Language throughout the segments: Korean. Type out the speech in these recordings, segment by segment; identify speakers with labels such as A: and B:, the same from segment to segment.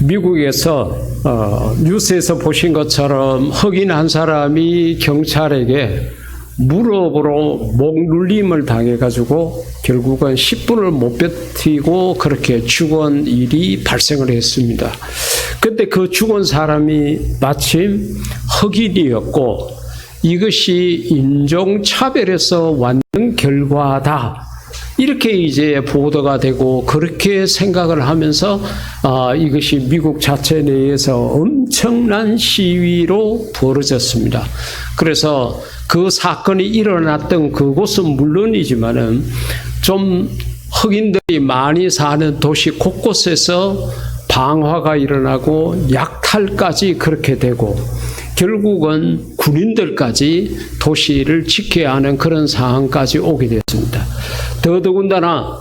A: 미국에서 뉴스에서 보신 것처럼 흑인 한 사람이 경찰에게 무릎으로 목 눌림을 당해가지고 결국은 10분을 못 버티고 그렇게 죽은 일이 발생을 했습니다. 그때 그 죽은 사람이 마침 흑인이었고 이것이 인종차별에서 왔는 결과다. 이렇게 이제 보도가 되고 그렇게 생각을 하면서 이것이 미국 자체 내에서 엄청난 시위로 벌어졌습니다. 그래서 그 사건이 일어났던 그곳은 물론이지만은 좀 흑인들이 많이 사는 도시 곳곳에서 방화가 일어나고 약탈까지 그렇게 되고 결국은 군인들까지 도시를 지켜야 하는 그런 상황까지 오게 됐습니다. 더더군다나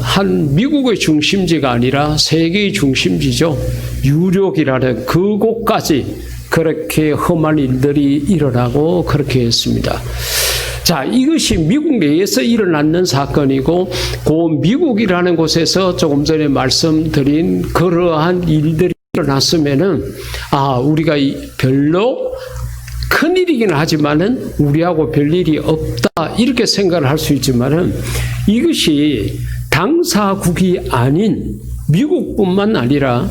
A: 한 미국의 중심지가 아니라 세계의 중심지죠. 유력이라는 그곳까지 그렇게 험한 일들이 일어나고 그렇게 했습니다. 자, 이것이 미국 내에서 일어났는 사건이고 그 미국이라는 곳에서 조금 전에 말씀드린 그러한 일들이 일어났으면은 우리가 별로 큰일이긴 하지만은 우리하고 별일이 없다 이렇게 생각을 할 수 있지만은 이것이 당사국이 아닌 미국뿐만 아니라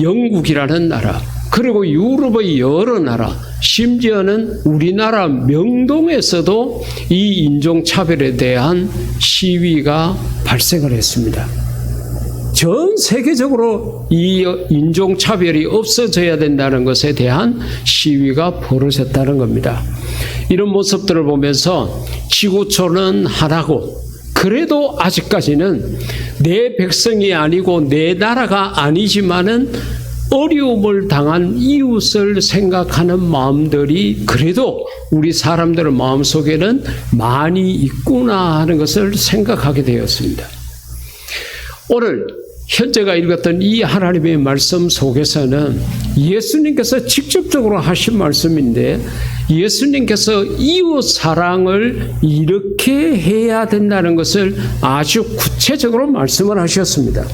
A: 영국이라는 나라 그리고 유럽의 여러 나라 심지어는 우리나라 명동에서도 이 인종차별에 대한 시위가 발생을 했습니다. 전 세계적으로 이 인종차별이 없어져야 된다는 것에 대한 시위가 벌어졌다는 겁니다. 이런 모습들을 보면서 지구촌은 하나고 그래도 아직까지는 내 백성이 아니고 내 나라가 아니지만은 어려움을 당한 이웃을 생각하는 마음들이 그래도 우리 사람들의 마음속에는 많이 있구나 하는 것을 생각하게 되었습니다. 오늘 현재가 읽었던 이 하나님의 말씀 속에서는 예수님께서 직접적으로 하신 말씀인데 예수님께서 이웃 사랑을 이렇게 해야 된다는 것을 아주 구체적으로 말씀을 하셨습니다.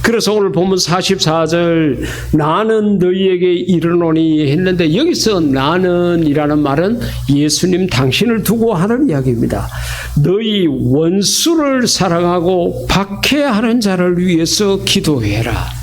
A: 그래서 오늘 본문 44절 나는 너희에게 이르노니 했는데 여기서 나는이라는 말은 예수님 당신을 두고 하는 이야기입니다. 너희 원수를 사랑하고 박해하는 자를 위해서 기도해라.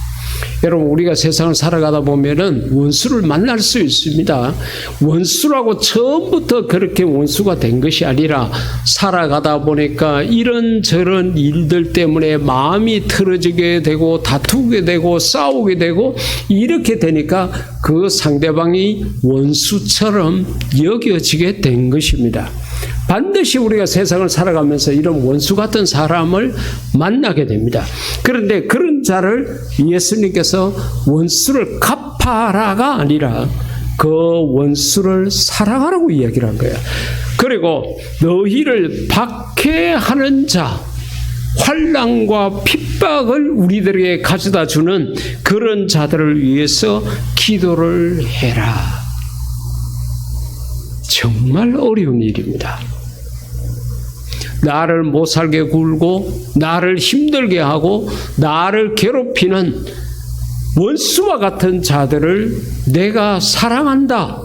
A: 여러분 우리가 세상을 살아가다 보면은 원수를 만날 수 있습니다. 원수라고 처음부터 그렇게 원수가 된 것이 아니라 살아가다 보니까 이런저런 일들 때문에 마음이 틀어지게 되고 다투게 되고 싸우게 되고 이렇게 되니까 그 상대방이 원수처럼 여겨지게 된 것입니다. 반드시 우리가 세상을 살아가면서 이런 원수 같은 사람을 만나게 됩니다. 그런데 그런 자를 예수님께서 원수를 갚아라가 아니라 그 원수를 사랑하라고 이야기를 한 거예요. 그리고 너희를 박해하는 자, 환난과 핍박을 우리들에게 가져다 주는 그런 자들을 위해서 기도를 해라. 정말 어려운 일입니다. 나를 못 살게 굴고 나를 힘들게 하고 나를 괴롭히는 원수와 같은 자들을 내가 사랑한다.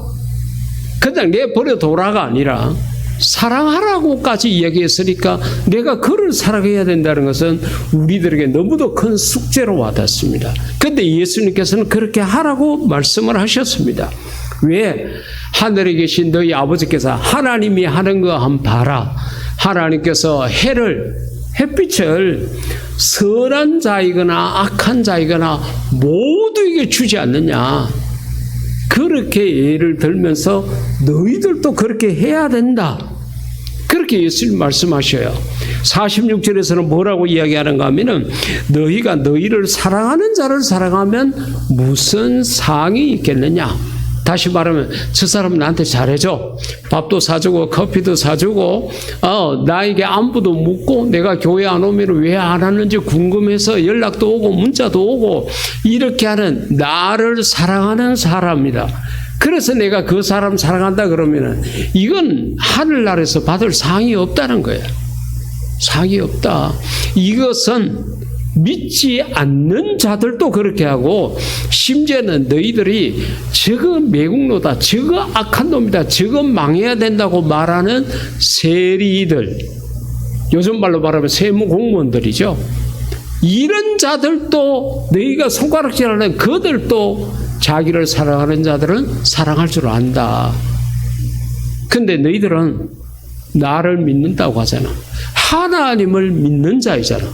A: 그냥 내버려 둬라가 아니라 사랑하라고까지 이야기했으니까 내가 그를 사랑해야 된다는 것은 우리들에게 너무도 큰 숙제로 와닿습니다. 그런데 예수님께서는 그렇게 하라고 말씀을 하셨습니다. 왜? 하늘에 계신 너희 아버지께서 하나님이 하는 거 한번 봐라. 하나님께서 햇빛을 선한 자이거나 악한 자이거나 모두에게 주지 않느냐. 그렇게 예를 들면서 너희들도 그렇게 해야 된다. 그렇게 예수님 말씀하셔요. 46절에서는 뭐라고 이야기하는가 하면은 너희가 너희를 사랑하는 자를 사랑하면 무슨 상이 있겠느냐. 다시 말하면 저 사람 나한테 잘해줘. 밥도 사주고 커피도 사주고 나에게 안부도 묻고 내가 교회 안 오면 왜 안 하는지 궁금해서 연락도 오고 문자도 오고 이렇게 하는 나를 사랑하는 사람이다. 그래서 내가 그 사람 사랑한다 그러면은 이건 하늘나라에서 받을 상이 없다는 거예요. 상이 없다. 이것은 믿지 않는 자들도 그렇게 하고, 심지어는 너희들이 저거 매국노다, 저거 악한 놈이다, 저거 망해야 된다고 말하는 세리들, 요즘 말로 말하면 세무 공무원들이죠. 이런 자들도, 너희가 손가락질하는 그들도 자기를 사랑하는 자들은 사랑할 줄 안다. 근데 너희들은 나를 믿는다고 하잖아. 하나님을 믿는 자이잖아.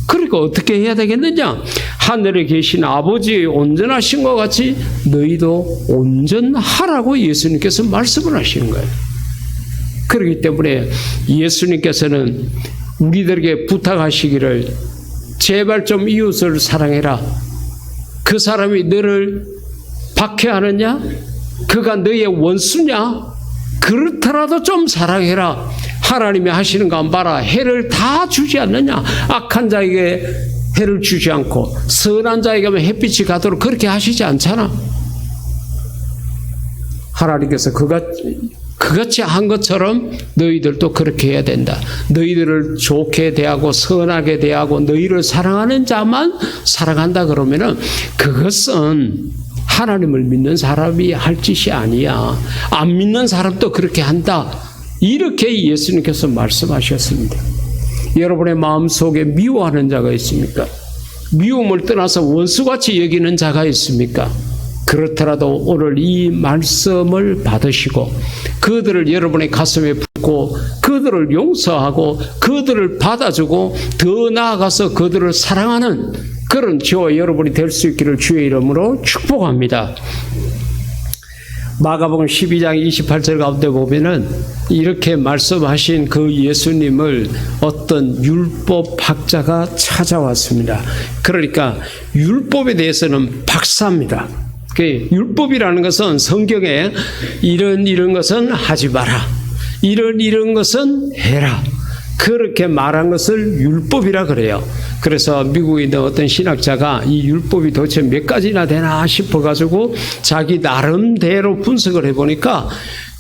A: 그러니까 어떻게 해야 되겠느냐? 하늘에 계신 아버지의 온전하신 것 같이 너희도 온전하라고 예수님께서 말씀을 하시는 거예요. 그렇기 때문에 예수님께서는 우리들에게 부탁하시기를 제발 좀 이웃을 사랑해라. 그 사람이 너를 박해하느냐? 그가 너의 원수냐? 그렇더라도 좀 사랑해라. 하나님이 하시는 거 안 봐라. 해를 다 주지 않느냐? 악한 자에게 해를 주지 않고 선한 자에게만 햇빛이 가도록 그렇게 하시지 않잖아. 하나님께서 그같이 한 것처럼 너희들도 그렇게 해야 된다. 너희들을 좋게 대하고 선하게 대하고 너희를 사랑하는 자만 사랑한다 그러면은 그것은 하나님을 믿는 사람이 할 짓이 아니야. 안 믿는 사람도 그렇게 한다. 이렇게 예수님께서 말씀하셨습니다. 여러분의 마음속에 미워하는 자가 있습니까? 미움을 떠나서 원수같이 여기는 자가 있습니까? 그렇더라도 오늘 이 말씀을 받으시고 그들을 여러분의 가슴에 붓고 그들을 용서하고 그들을 받아주고 더 나아가서 그들을 사랑하는 그런 저와 여러분이 될 수 있기를 주의 이름으로 축복합니다. 마가복음 12장 28절 가운데 보면은 이렇게 말씀하신 그 예수님을 어떤 율법학자가 찾아왔습니다. 그러니까 율법에 대해서는 박사입니다. 율법이라는 것은 성경에 이런 것은 하지 마라, 이런 것은 해라, 그렇게 말한 것을 율법이라 그래요. 그래서 미국에 있는 어떤 신학자가 이 율법이 도대체 몇 가지나 되나 싶어가지고 자기 나름대로 분석을 해보니까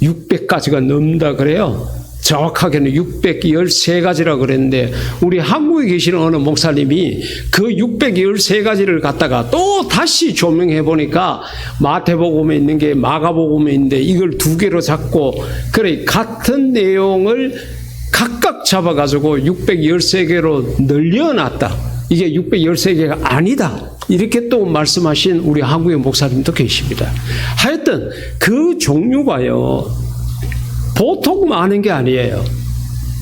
A: 600가지가 넘는다 그래요. 정확하게는 613가지라고 그랬는데 우리 한국에 계시는 어느 목사님이 그 613가지를 갖다가 또 다시 조명해 보니까 마태복음에 있는 게 마가복음에 있는데 이걸 두 개로 잡고 그래 같은 내용을 각각 잡아가지고 613개로 늘려놨다. 이게 613개가 아니다. 이렇게 또 말씀하신 우리 한국의 목사님도 계십니다. 하여튼 그 종류가요. 보통 많은 게 아니에요.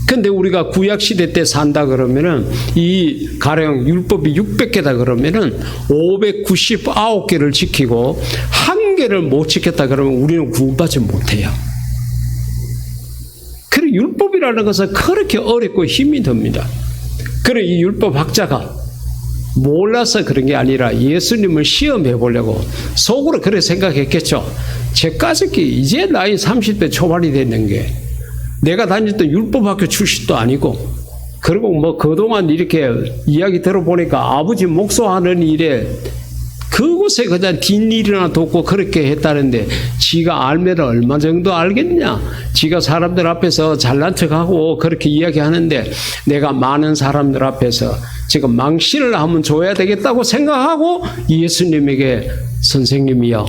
A: 근데 우리가 구약시대 때 산다 그러면은 이 가령 율법이 600개다 그러면은 599개를 지키고 한 개를 못 지켰다 그러면 우리는 구원받지 못해요. 그리고 율법이라는 것은 그렇게 어렵고 힘이 듭니다. 그리고 이 율법학자가 몰라서 그런 게 아니라 예수님을 시험해 보려고 속으로 그렇게 생각했겠죠. 제까지 이제 나이 30대 초반이 됐는 게 내가 다녔던 율법학교 출신도 아니고 그리고 뭐 그동안 이렇게 이야기 들어보니까 아버지 목소하는 일에 그곳에 그냥 뒷일이나 돕고 그렇게 했다는데 지가 알면 얼마 정도 알겠냐? 지가 사람들 앞에서 잘난 척하고 그렇게 이야기하는데 내가 많은 사람들 앞에서 지금 망신을 한번 줘야 되겠다고 생각하고 예수님에게 선생님이요,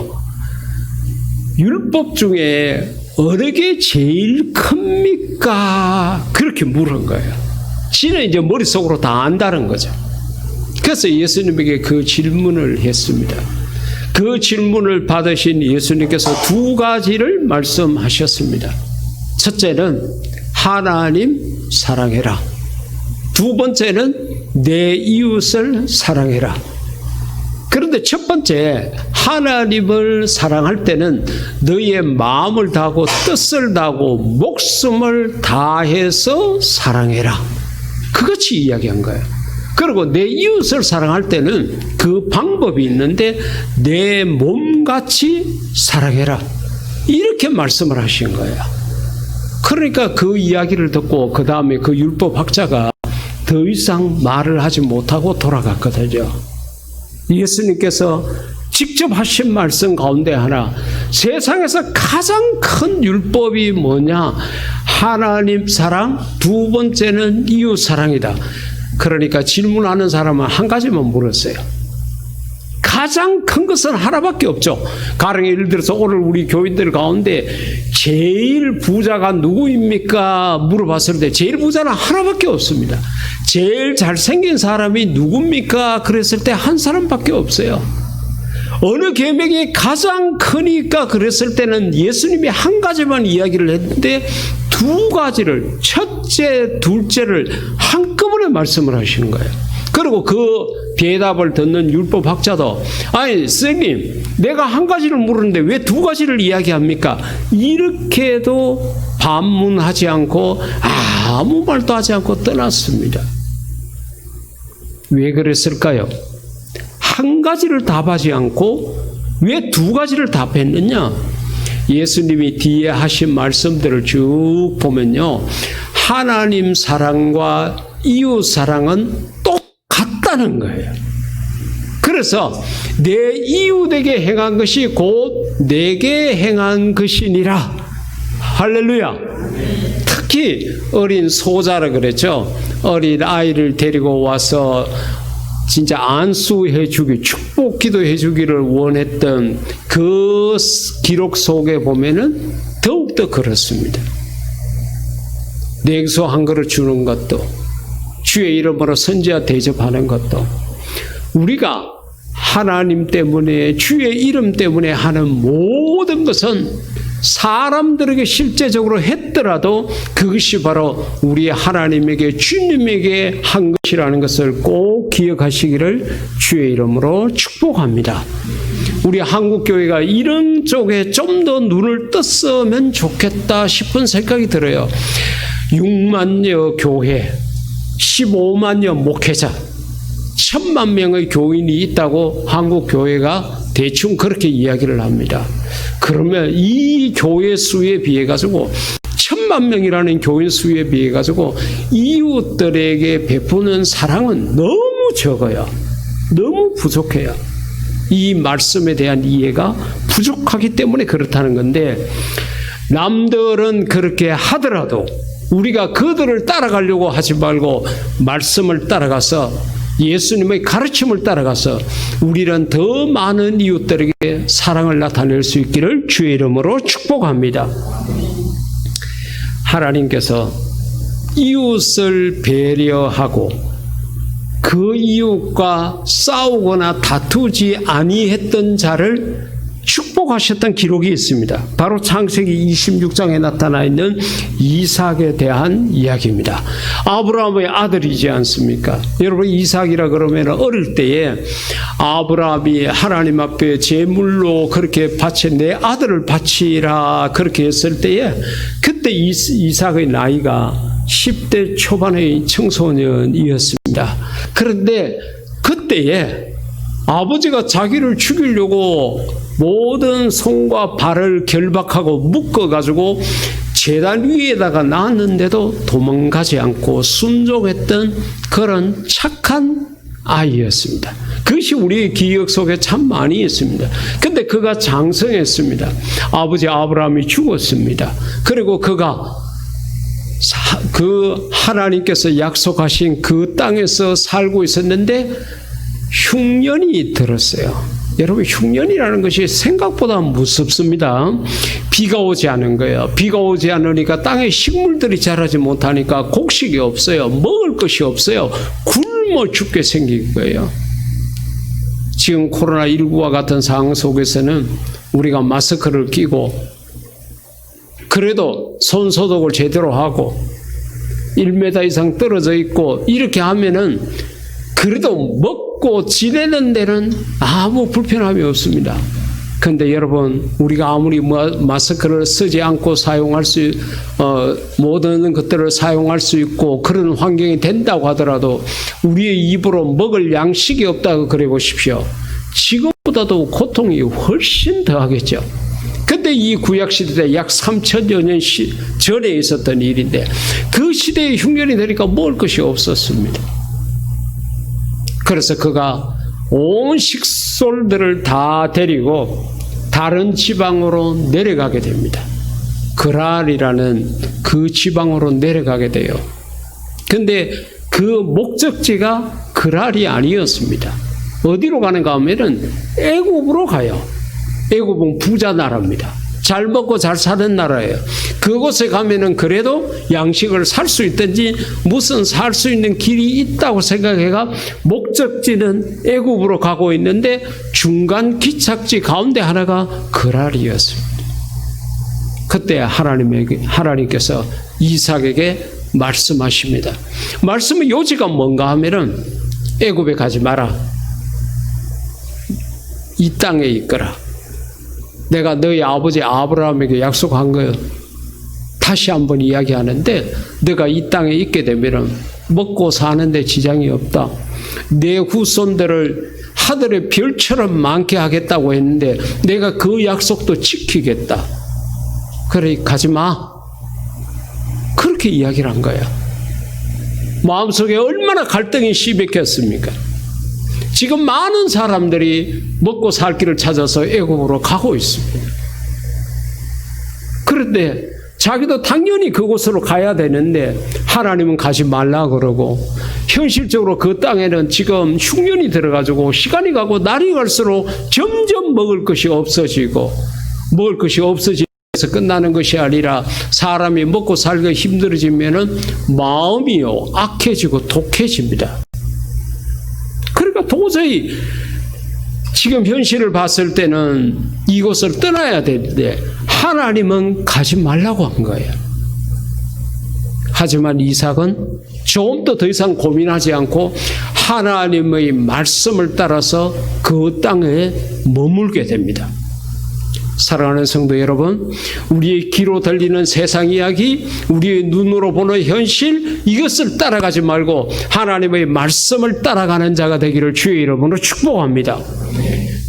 A: 율법 중에 어느 게 제일 큽니까? 그렇게 물은 거예요. 지는 이제 머릿속으로 다 안다는 거죠. 그래서 예수님에게 그 질문을 했습니다. 그 질문을 받으신 예수님께서 두 가지를 말씀하셨습니다. 첫째는 하나님 사랑해라. 두 번째는 내 이웃을 사랑해라. 그런데 첫 번째 하나님을 사랑할 때는 너의 마음을 다하고 뜻을 다하고 목숨을 다해서 사랑해라. 그같이 이야기한 거예요. 그리고 내 이웃을 사랑할 때는 그 방법이 있는데 내 몸같이 사랑해라. 이렇게 말씀을 하신 거예요. 그러니까 그 이야기를 듣고 그 다음에 그 율법학자가 더 이상 말을 하지 못하고 돌아갔거든요. 예수님께서 직접 하신 말씀 가운데 하나, 세상에서 가장 큰 율법이 뭐냐? 하나님 사랑, 두 번째는 이웃 사랑이다. 그러니까 질문하는 사람은 한 가지만 물었어요. 가장 큰 것은 하나밖에 없죠. 가령 예를 들어서 오늘 우리 교인들 가운데 제일 부자가 누구입니까? 물어봤을 때 제일 부자는 하나밖에 없습니다. 제일 잘생긴 사람이 누굽니까? 그랬을 때 한 사람밖에 없어요. 어느 계명이 가장 크니까 그랬을 때는 예수님이 한 가지만 이야기를 했는데 두 가지를, 첫째, 둘째를 한꺼번에 말씀을 하시는 거예요. 그리고 그 대답을 듣는 율법학자도 아니 선생님 내가 한 가지를 물었는데 왜 두 가지를 이야기합니까? 이렇게도 반문하지 않고 아무 말도 하지 않고 떠났습니다. 왜 그랬을까요? 한 가지를 답하지 않고 왜 두 가지를 답했느냐? 예수님이 뒤에 하신 말씀들을 쭉 보면요, 하나님 사랑과 이웃 사랑은 똑같다는 거예요. 그래서 내 이웃에게 행한 것이 곧 내게 행한 것이니라. 할렐루야. 특히 어린 소자라 그랬죠. 어린 아이를 데리고 와서 진짜 안수해 주기, 축복 기도해 주기를 원했던 그 기록 속에 보면은 더욱더 그렇습니다. 냉수 한 그릇 주는 것도, 주의 이름으로 선지자 대접하는 것도, 우리가 하나님 때문에, 주의 이름 때문에 하는 모든 것은 사람들에게 실제적으로 했더라도 그것이 바로 우리 하나님에게, 주님에게 한 것이라는 것을 꼭 기억하시기를 주의 이름으로 축복합니다. 우리 한국교회가 이런 쪽에 좀 더 눈을 떴으면 좋겠다 싶은 생각이 들어요. 6만여 교회, 15만여 목회자, 1000만 명의 교인이 있다고 한국교회가 대충 그렇게 이야기를 합니다. 그러면 이 교회 수에 비해 가지고 1000만 명이라는 교인 수에 비해 가지고 이웃들에게 베푸는 사랑은 너무 적어요. 너무 부족해요. 이 말씀에 대한 이해가 부족하기 때문에 그렇다는 건데, 남들은 그렇게 하더라도 우리가 그들을 따라가려고 하지 말고 말씀을 따라가서, 예수님의 가르침을 따라가서 우리는 더 많은 이웃들에게 사랑을 나타낼 수 있기를 주의 이름으로 축복합니다. 하나님께서 이웃을 배려하고 그 이웃과 싸우거나 다투지 아니했던 자를 축복하셨던 기록이 있습니다. 바로 창세기 26장에 나타나 있는 이삭에 대한 이야기입니다. 아브라함의 아들이지 않습니까? 여러분, 이삭이라 그러면 어릴 때에 아브라함이 하나님 앞에 제물로 그렇게 바쳐 내 아들을 바치라 그렇게 했을 때에, 그때 이삭의 나이가 10대 초반의 청소년이었습니다. 그런데 그때에 아버지가 자기를 죽이려고 모든 손과 발을 결박하고 묶어가지고 제단 위에다가 놨는데도 도망가지 않고 순종했던 그런 착한 아이였습니다. 그것이 우리의 기억 속에 참 많이 있습니다. 근데 그가 장성했습니다. 아버지 아브라함이 죽었습니다. 그리고 그가 그 하나님께서 약속하신 그 땅에서 살고 있었는데 흉년이 들었어요. 여러분, 흉년이라는 것이 생각보다 무섭습니다. 비가 오지 않은 거예요. 비가 오지 않으니까 땅에 식물들이 자라지 못하니까 곡식이 없어요. 먹을 것이 없어요. 굶어 죽게 생긴 거예요. 지금 코로나19와 같은 상황 속에서는 우리가 마스크를 끼고 그래도 손 소독을 제대로 하고 1m 이상 떨어져 있고 이렇게 하면은 그래도 먹고 지내는 데는 아무 불편함이 없습니다. 그런데 여러분, 우리가 아무리 마스크를 쓰지 않고 사용할 수, 모든 것들을 사용할 수 있고 그런 환경이 된다고 하더라도 우리의 입으로 먹을 양식이 없다고 그래 보십시오. 지금보다도 고통이 훨씬 더 하겠죠. 근데 이 구약시대 약 3000여 년 전에 있었던 일인데 그 시대에 흉년이 되니까 먹을 것이 없었습니다. 그래서 그가 온 식솔들을 다 데리고 다른 지방으로 내려가게 됩니다. 그랄이라는 그 지방으로 내려가게 돼요. 근데 그 목적지가 그랄이 아니었습니다. 어디로 가는가 하면은 애굽으로 가요. 애굽은 부자 나라입니다. 잘 먹고 잘 사는 나라예요. 그곳에 가면은 그래도 양식을 살 수 있든지 무슨 살 수 있는 길이 있다고 생각해가 목적지는 애굽으로 가고 있는데 중간 기착지 가운데 하나가 그랄이었습니다. 그때 하나님께서 이삭에게 말씀하십니다. 말씀의 요지가 뭔가 하면은 애굽에 가지 마라. 이 땅에 있거라. 내가 너희 아버지 아브라함에게 약속한 거예요. 다시 한번 이야기하는데 내가 이 땅에 있게 되면 먹고 사는데 지장이 없다. 내 후손들을 하늘의 별처럼 많게 하겠다고 했는데 내가 그 약속도 지키겠다. 그래 가지 마. 그렇게 이야기를 한 거야. 마음속에 얼마나 갈등이 시백했습니까? 지금 많은 사람들이 먹고 살 길을 찾아서 애굽으로 가고 있습니다. 그런데 자기도 당연히 그곳으로 가야 되는데 하나님은 가지 말라 그러고 현실적으로 그 땅에는 지금 흉년이 들어가지고 시간이 가고 날이 갈수록 점점 먹을 것이 없어지고 먹을 것이 없어지면서 끝나는 것이 아니라 사람이 먹고 살기가 힘들어지면은 마음이요 악해지고 독해집니다. 그러니까 도저히 지금 현실을 봤을 때는 이곳을 떠나야 되는데 하나님은 가지 말라고 한 거예요. 하지만 이삭은 좀 더 이상 고민하지 않고 하나님의 말씀을 따라서 그 땅에 머물게 됩니다. 사랑하는 성도 여러분, 우리의 귀로 들리는 세상 이야기, 우리의 눈으로 보는 현실, 이것을 따라가지 말고 하나님의 말씀을 따라가는 자가 되기를 주의 이름으로 축복합니다.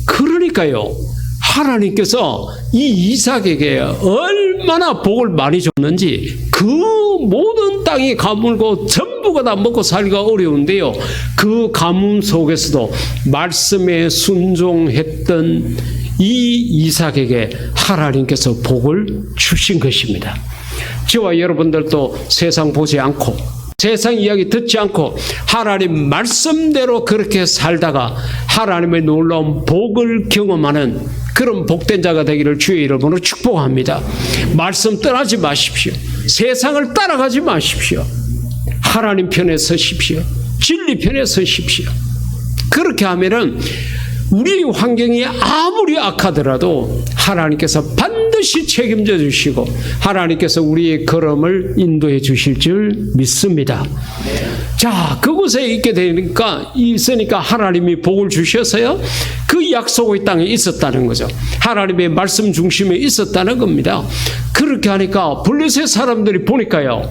A: 그러니까요, 하나님께서 이 이삭에게 얼마나 복을 많이 줬는지 그 모든 땅이 가물고 전부가 다 먹고 살기가 어려운데요, 그 가뭄 속에서도 말씀에 순종했던 이 이삭에게 하나님께서 복을 주신 것입니다. 저와 여러분들도 세상 보지 않고 세상 이야기 듣지 않고 하나님 말씀대로 그렇게 살다가 하나님의 놀라운 복을 경험하는 그런 복된 자가 되기를 주의 이름으로 축복합니다. 말씀 떠나지 마십시오. 세상을 따라가지 마십시오. 하나님 편에 서십시오. 진리 편에 서십시오. 그렇게 하면은 우리 환경이 아무리 악하더라도 하나님께서 반드시 책임져 주시고 하나님께서 우리의 걸음을 인도해 주실 줄 믿습니다. 자, 그곳에 있게 되니까 있으니까 하나님이 복을 주셔서요, 그 약속의 땅에 있었다는 거죠. 하나님의 말씀 중심에 있었다는 겁니다. 그렇게 하니까 블레셋 사람들이 보니까요,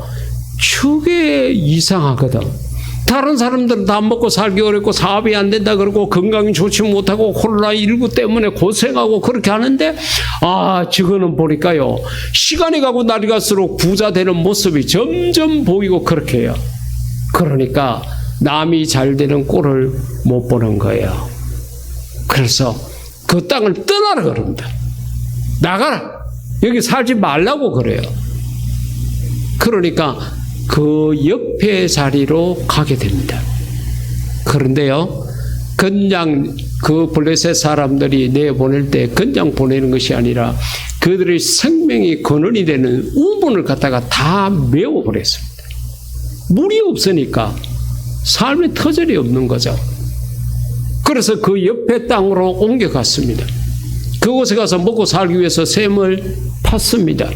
A: 저게 이상하거든. 다른 사람들은 다 먹고 살기 어렵고 사업이 안 된다 그러고 건강이 좋지 못하고 코로나19 때문에 고생하고 그렇게 하는데, 저거는 보니까요, 시간이 가고 날이 갈수록 부자 되는 모습이 점점 보이고 그렇게 해요. 그러니까 남이 잘 되는 꼴을 못 보는 거예요. 그래서 그 땅을 떠나라 그럽니다. 나가라. 여기 살지 말라고 그래요. 그러니까 그 옆에 자리로 가게 됩니다. 그런데요, 그냥 그 블레셋 사람들이 내보낼 때 그냥 보내는 것이 아니라 그들의 생명이 근원이 되는 우분을 갖다가 다 메워버렸습니다. 물이 없으니까 삶의 터전이 없는 거죠. 그래서 그 옆에 땅으로 옮겨갔습니다. 그곳에 가서 먹고 살기 위해서 샘을 팠습니다.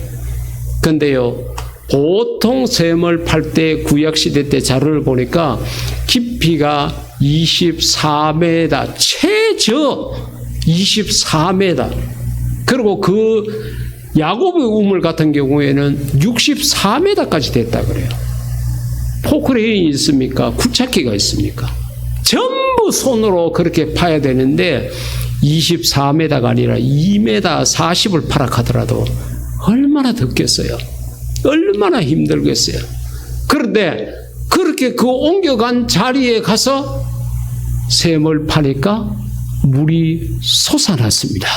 A: 근데요, 보통 샘을 팔 때 구약시대 때 자료를 보니까 깊이가 24m, 최저 24m. 그리고 그 야곱의 우물 같은 경우에는 64m까지 됐다 그래요. 포크레인이 있습니까? 굴착기가 있습니까? 전부 손으로 그렇게 파야 되는데 24m가 아니라 2m 40을 파락하더라도 얼마나 덥겠어요? 얼마나 힘들겠어요. 그런데 그렇게 그 옮겨간 자리에 가서 샘을 파니까 물이 솟아났습니다.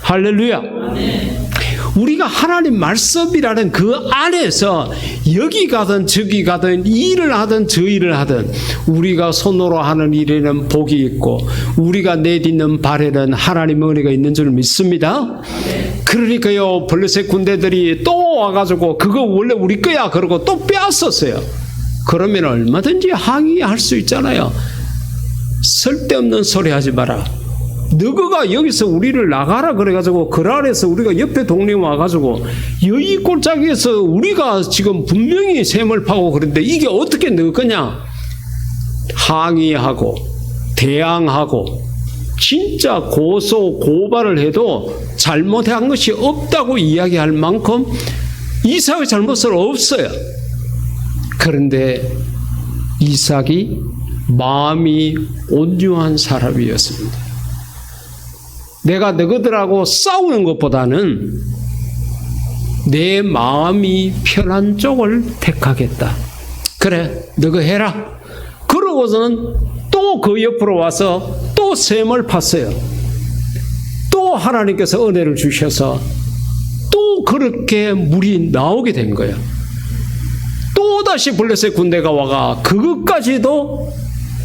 A: 할렐루야. 우리가 하나님 말씀이라는 그 안에서 여기 가든 저기 가든 이 일을 하든 저 일을 하든 우리가 손으로 하는 일에는 복이 있고 우리가 내딛는 발에는 하나님의 은혜가 있는 줄 믿습니다. 그러니까요, 블레셋 군대들이 또 와가지고 그거 원래 우리 거야 그러고 또 빼앗았어요. 그러면 얼마든지 항의할 수 있잖아요. 쓸데없는 소리 하지 마라. 너가 여기서 우리를 나가라 그래가지고 그 아래서 우리가 옆에 동네 와가지고 여의 골짜기에서 우리가 지금 분명히 샘을 파고 그런데 이게 어떻게 너 거냐? 항의하고 대항하고 진짜 고소 고발을 해도 잘못한 것이 없다고 이야기할 만큼 이삭의 잘못은 없어요. 그런데 이삭이 마음이 온유한 사람이었습니다. 내가 너희들하고 싸우는 것보다는 내 마음이 편한 쪽을 택하겠다. 그래, 너희 해라. 그러고서는 또 그 옆으로 와서 또 샘을 팠어요. 또 하나님께서 은혜를 주셔서 또 그렇게 물이 나오게 된 거예요. 또다시 블레셋 군대가 와가 그것까지도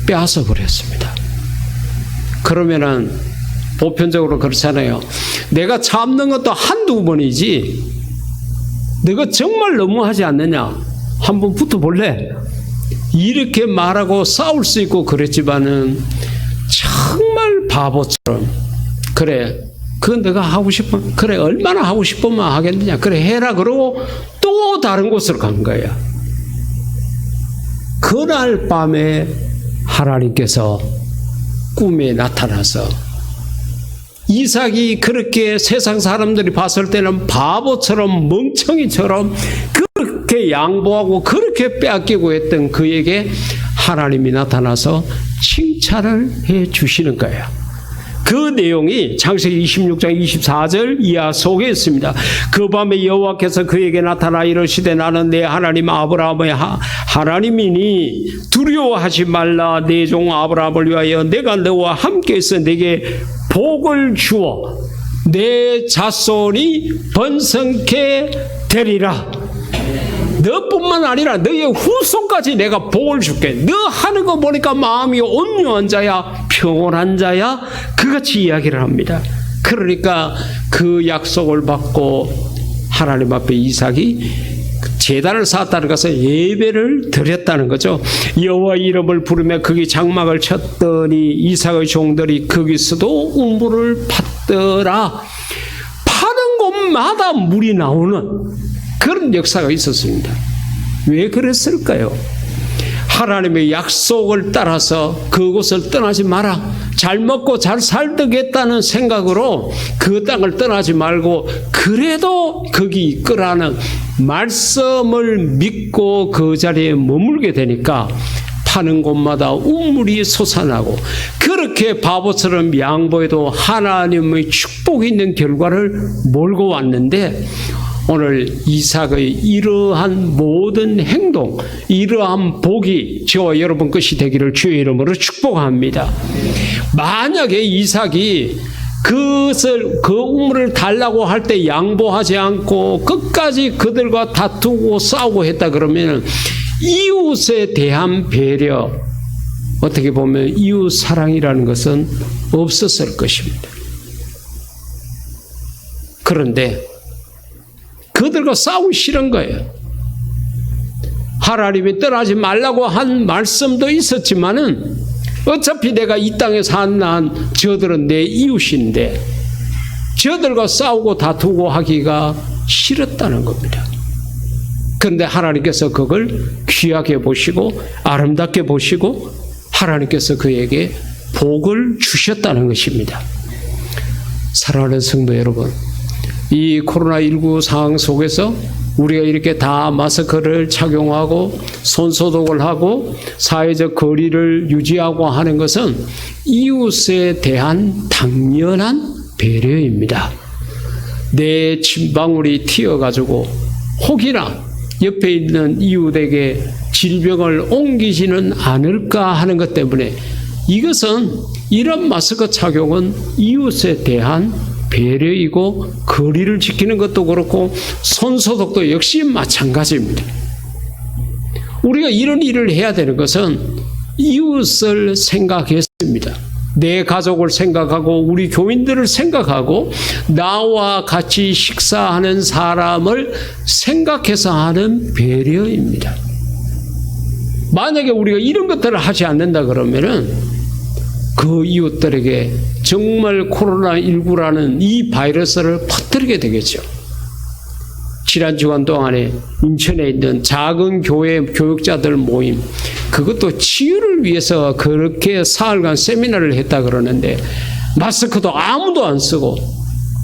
A: 빼앗아 버렸습니다. 그러면은 보편적으로 그렇잖아요. 내가 참는 것도 한두 번이지 내가 정말 너무하지 않느냐? 한번 붙어볼래? 이렇게 말하고 싸울 수 있고 그랬지만은 정말 바보처럼 그래, 그건 내가 하고 싶어. 그래, 얼마나 하고 싶으면 하겠느냐? 그래, 해라. 그러고 또 다른 곳으로 간 거야. 그날 밤에 하나님께서 꿈에 나타나서 이삭이 그렇게 세상 사람들이 봤을 때는 바보처럼 멍청이처럼 그렇게 양보하고 그렇게 빼앗기고 했던 그에게 하나님이 나타나서 칭찬을 해 주시는 거예요. 그 내용이 창세기 26장 24절 이하 속에 있습니다. 그 밤에 여호와께서 그에게 나타나 이르시되 나는 내 하나님 아브라함의 하나님이니 두려워하지 말라. 내 종 아브라함을 위하여 내가 너와 함께해서 내게 복을 주어 내 자손이 번성케 되리라. 너뿐만 아니라 너의 후손까지 내가 복을 줄게. 너 하는 거 보니까 마음이 온유한 자야, 평온한 자야, 그같이 이야기를 합니다. 그러니까 그 약속을 받고 하나님 앞에 이삭이 제단을 쌓았다는 것은 예배를 드렸다는 거죠. 여호와 이름을 부르며 거기 장막을 쳤더니 이삭의 종들이 거기서도 우물을 팠더라. 파는 곳마다 물이 나오는 그런 역사가 있었습니다. 왜 그랬을까요? 하나님의 약속을 따라서 그곳을 떠나지 마라. 잘 먹고 잘 살겠다는 생각으로 그 땅을 떠나지 말고 그래도 거기 있거라는 말씀을 믿고 그 자리에 머물게 되니까 파는 곳마다 우물이 솟아나고 그렇게 바보처럼 양보해도 하나님의 축복이 있는 결과를 몰고 왔는데 오늘 이삭의 이러한 모든 행동, 이러한 복이 저와 여러분 것이 되기를 주의 이름으로 축복합니다. 만약에 이삭이 그 우물을 달라고 할 때 양보하지 않고 끝까지 그들과 다투고 싸우고 했다 그러면 이웃에 대한 배려, 어떻게 보면 이웃 사랑이라는 것은 없었을 것입니다. 그런데 그들과 싸우기 싫은 거예요. 하나님이 떠나지 말라고 한 말씀도 있었지만은 어차피 내가 이 땅에 산 저들은 내 이웃인데 저들과 싸우고 다투고 하기가 싫었다는 겁니다. 그런데 하나님께서 그걸 귀하게 보시고 아름답게 보시고 하나님께서 그에게 복을 주셨다는 것입니다. 사랑하는 성도 여러분, 이 코로나19 상황 속에서 우리가 이렇게 다 마스크를 착용하고 손소독을 하고 사회적 거리를 유지하고 하는 것은 이웃에 대한 당연한 배려입니다. 내 침방울이 튀어가지고 혹이나 옆에 있는 이웃에게 질병을 옮기지는 않을까 하는 것 때문에 이것은 이런 마스크 착용은 이웃에 대한 배려이고 거리를 지키는 것도 그렇고 손소독도 역시 마찬가지입니다. 우리가 이런 일을 해야 되는 것은 이웃을 생각했습니다. 내 가족을 생각하고 우리 교인들을 생각하고 나와 같이 식사하는 사람을 생각해서 하는 배려입니다. 만약에 우리가 이런 것들을 하지 않는다 그러면은 그 이웃들에게 정말 코로나19라는 이 바이러스를 퍼뜨리게 되겠죠. 지난 주간 동안에 인천에 있는 작은 교회 교육자들 모임, 그것도 치유를 위해서 그렇게 사흘간 세미나를 했다 그러는데 마스크도 아무도 안 쓰고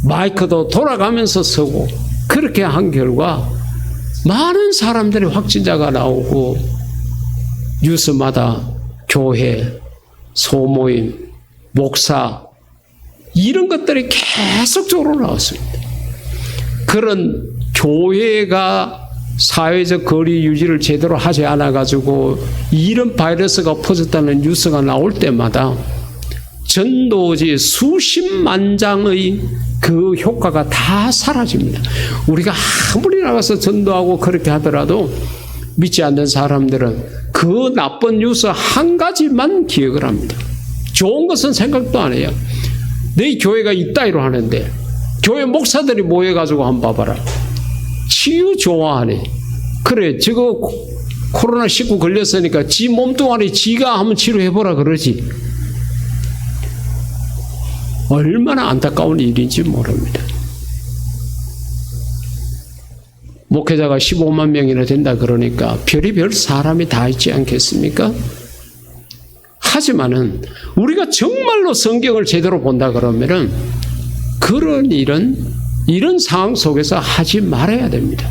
A: 마이크도 돌아가면서 쓰고 그렇게 한 결과 많은 사람들이 확진자가 나오고 뉴스마다 교회, 소모임, 목사 이런 것들이 계속적으로 나왔습니다. 그런 교회가 사회적 거리 유지를 제대로 하지 않아가지고 이런 바이러스가 퍼졌다는 뉴스가 나올 때마다 전도지 수십만 장의 그 효과가 다 사라집니다. 우리가 아무리 나가서 전도하고 그렇게 하더라도 믿지 않는 사람들은 그 나쁜 뉴스 한 가지만 기억을 합니다. 좋은 것은 생각도 안 해요. 내 교회가 이따위로 하는데 교회 목사들이 모여가지고 한번 봐봐라. 치유 좋아하네. 그래, 저거 코로나19 걸렸으니까 지 몸뚱아리 지가 한번 치료해보라 그러지. 얼마나 안타까운 일인지 모릅니다. 목회자가 15만 명이나 된다 그러니까 별의별 사람이 다 있지 않겠습니까? 하지만은 우리가 정말로 성경을 제대로 본다 그러면은 그런 일은 이런 상황 속에서 하지 말아야 됩니다.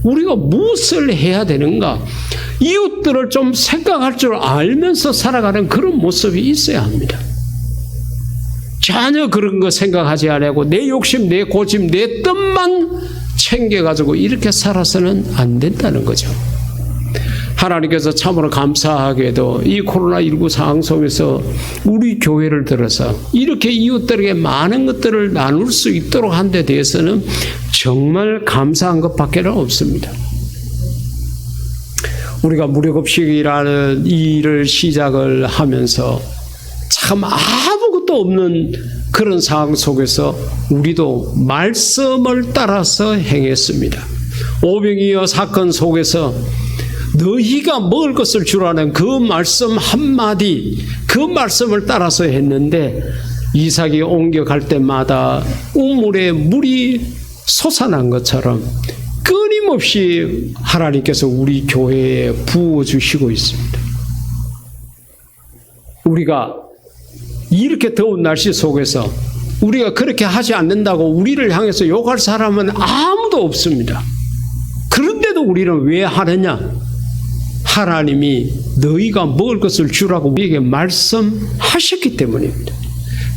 A: 우리가 무엇을 해야 되는가? 이웃들을 좀 생각할 줄 알면서 살아가는 그런 모습이 있어야 합니다. 전혀 그런 거 생각하지 않고 내 욕심, 내 고집, 내 뜻만 챙겨가지고 이렇게 살아서는 안 된다는 거죠. 하나님께서 참으로 감사하게도 이 코로나19 상황 속에서 우리 교회를 들어서 이렇게 이웃들에게 많은 것들을 나눌 수 있도록 한 데 대해서는 정말 감사한 것밖에 없습니다. 우리가 무료급식이라는 일을 시작을 하면서 참 아무것도 없는 그런 상황 속에서 우리도 말씀을 따라서 행했습니다. 오병이어 사건 속에서 너희가 먹을 것을 주라는 그 말씀 한마디, 그 말씀을 따라서 했는데 이삭이 옮겨갈 때마다 우물에 물이 솟아난 것처럼 끊임없이 하나님께서 우리 교회에 부어주시고 있습니다. 우리가 이렇게 더운 날씨 속에서 우리가 그렇게 하지 않는다고 우리를 향해서 욕할 사람은 아무도 없습니다. 그런데도 우리는 왜 하느냐? 하나님이 너희가 먹을 것을 주라고 우리에게 말씀하셨기 때문입니다.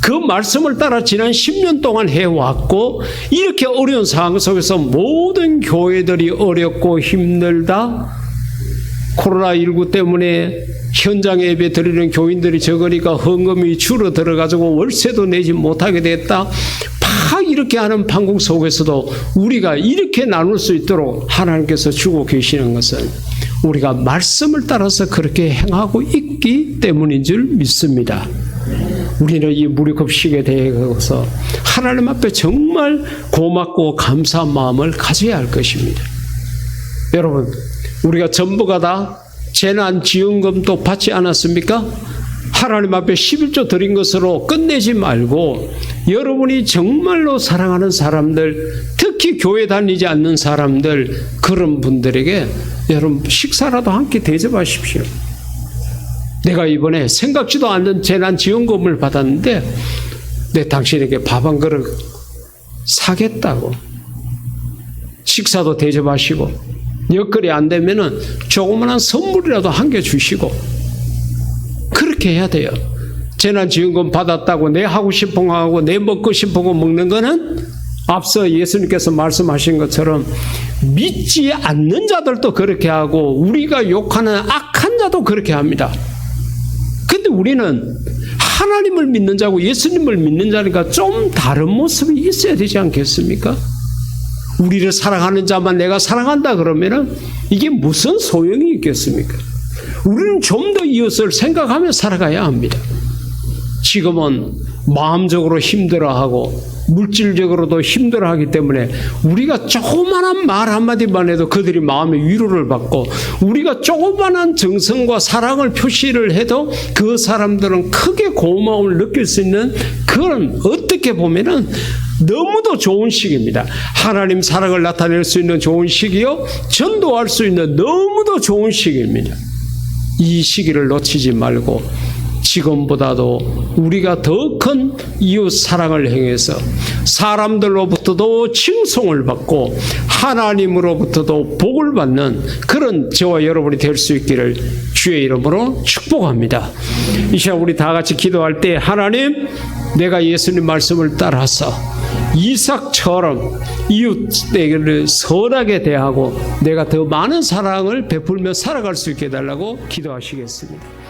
A: 그 말씀을 따라 지난 10년 동안 해왔고 이렇게 어려운 상황 속에서 모든 교회들이 어렵고 힘들다, 코로나19 때문에 현장 예배 드리는 교인들이 적으니까 헌금이 줄어들어가지고 월세도 내지 못하게 됐다, 막 이렇게 하는 판국 속에서도 우리가 이렇게 나눌 수 있도록 하나님께서 주고 계시는 것은 우리가 말씀을 따라서 그렇게 행하고 있기 때문인 줄 믿습니다. 우리는 이 무료급식에 대해서 하나님 앞에 정말 고맙고 감사한 마음을 가져야 할 것입니다. 여러분, 우리가 전부가 다 재난지원금도 받지 않았습니까? 하나님 앞에 11조 드린 것으로 끝내지 말고 여러분이 정말로 사랑하는 사람들, 특히 교회 다니지 않는 사람들, 그런 분들에게 여러분 식사라도 함께 대접하십시오. 내가 이번에 생각지도 않는 재난지원금을 받았는데 내 당신에게 밥 한 그릇 사겠다고 식사도 대접하시고, 여건이 안 되면은 조그마한 선물이라도 한 개 주시고, 그렇게 해야 돼요. 재난지원금 받았다고 내 하고 싶은 거 하고 내 먹고 싶은 거 먹는 거는 앞서 예수님께서 말씀하신 것처럼 믿지 않는 자들도 그렇게 하고 우리가 욕하는 악한 자도 그렇게 합니다. 근데 우리는 하나님을 믿는 자고 예수님을 믿는 자니까 좀 다른 모습이 있어야 되지 않겠습니까? 우리를 사랑하는 자만 내가 사랑한다 그러면은 이게 무슨 소용이 있겠습니까? 우리는 좀 더 이웃을 생각하며 살아가야 합니다. 지금은 마음적으로 힘들어하고 물질적으로도 힘들어하기 때문에 우리가 조그만한 말 한마디만 해도 그들이 마음의 위로를 받고 우리가 조그만한 정성과 사랑을 표시를 해도 그 사람들은 크게 고마움을 느낄 수 있는 그런 어떻게 보면은 너무도 좋은 시기입니다. 하나님 사랑을 나타낼 수 있는 좋은 시기요, 전도할 수 있는 너무도 좋은 시기입니다. 이 시기를 놓치지 말고 지금보다도 우리가 더 큰 이웃 사랑을 행해서 사람들로부터도 칭송을 받고 하나님으로부터도 복을 받는 그런 저와 여러분이 될 수 있기를 주의 이름으로 축복합니다. 이 시간 우리 다 같이 기도할 때 하나님, 내가 예수님 말씀을 따라서 이삭처럼 이웃에게 선하게 대하고 내가 더 많은 사랑을 베풀며 살아갈 수 있게 해달라고 기도하시겠습니다.